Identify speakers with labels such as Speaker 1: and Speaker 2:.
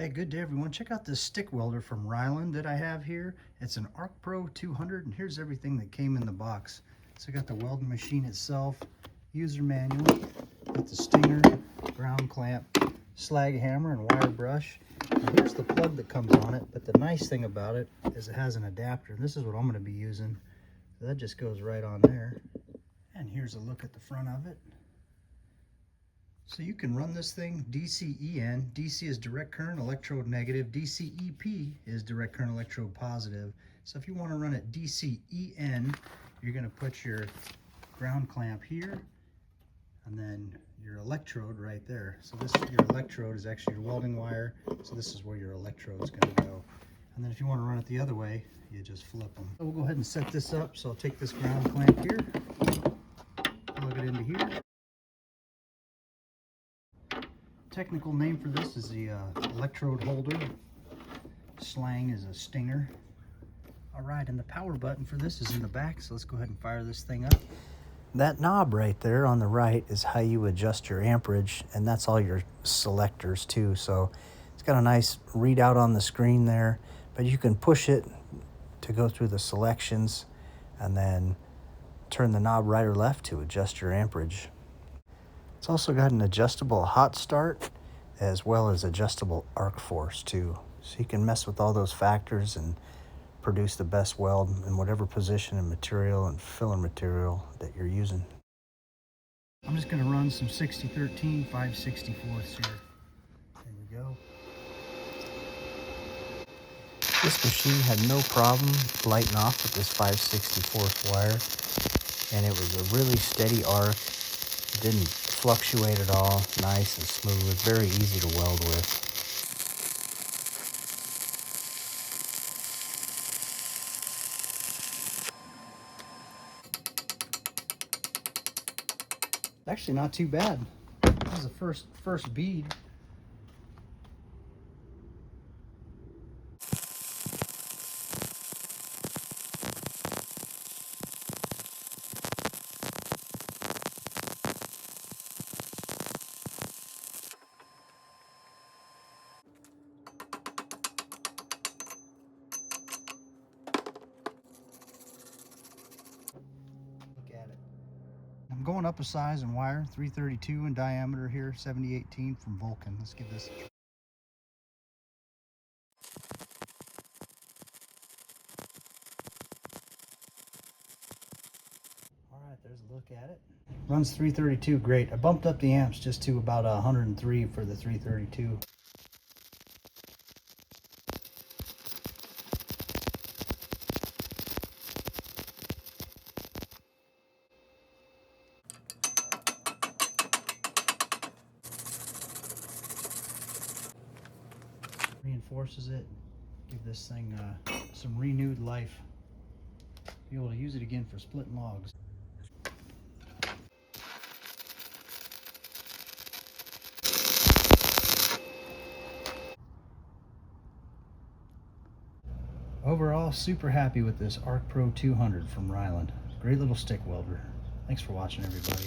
Speaker 1: Hey, good day everyone. Check out this stick welder from RILAND that I have here. It's an ARC Pro 200 and here's everything that came in the box. So I got the welding machine itself, user manual, got the stinger, ground clamp, slag hammer and wire brush. And here's the plug that comes on it, but the nice thing about it is it has an adapter. And this is what I'm going to be using. So that just goes right on there. And here's a look at the front of it. So you can run this thing DCEN. DC is direct current, electrode negative. DCEP is direct current, electrode positive. So if you want to run it DCEN, you're going to put your ground clamp here and then your electrode right there. So this, your electrode is actually your welding wire. So this is where your electrode is going to go. And then if you want to run it the other way, you just flip them. So we'll go ahead and set this up. So I'll take this ground clamp here, plug it into here. Technical name for this is the electrode holder. Slang is a stinger. All right, and the power button for this is in the back, so let's go ahead and fire this thing up. That knob right there on the right is how you adjust your amperage, and that's all your selectors too. So it's got a nice readout on the screen there, but you can push it to go through the selections and then turn the knob right or left to adjust your amperage. It's also got an adjustable hot start as well as adjustable arc force too. So you can mess with all those factors and produce the best weld in whatever position and material and filler material that you're using. I'm just going to run some 6013 5/64 here. There we go. This machine had no problem lighting off with this 5/64 wire, and it was a really steady arc. It didn't fluctuate at all, nice and smooth, very easy to weld with. Actually not too bad. This is the first bead. I'm going up a size in wire, 332 in diameter here, 7018 from Vulcan. Let's give this a try. All right, there's a look at it. Runs 332, great. I bumped up the amps just to about 103 for the 332. Reinforces it, give this thing some renewed life. Be able to use it again for splitting logs. Overall, super happy with this ARC Pro 200 from RILAND. Great little stick welder. Thanks for watching, everybody.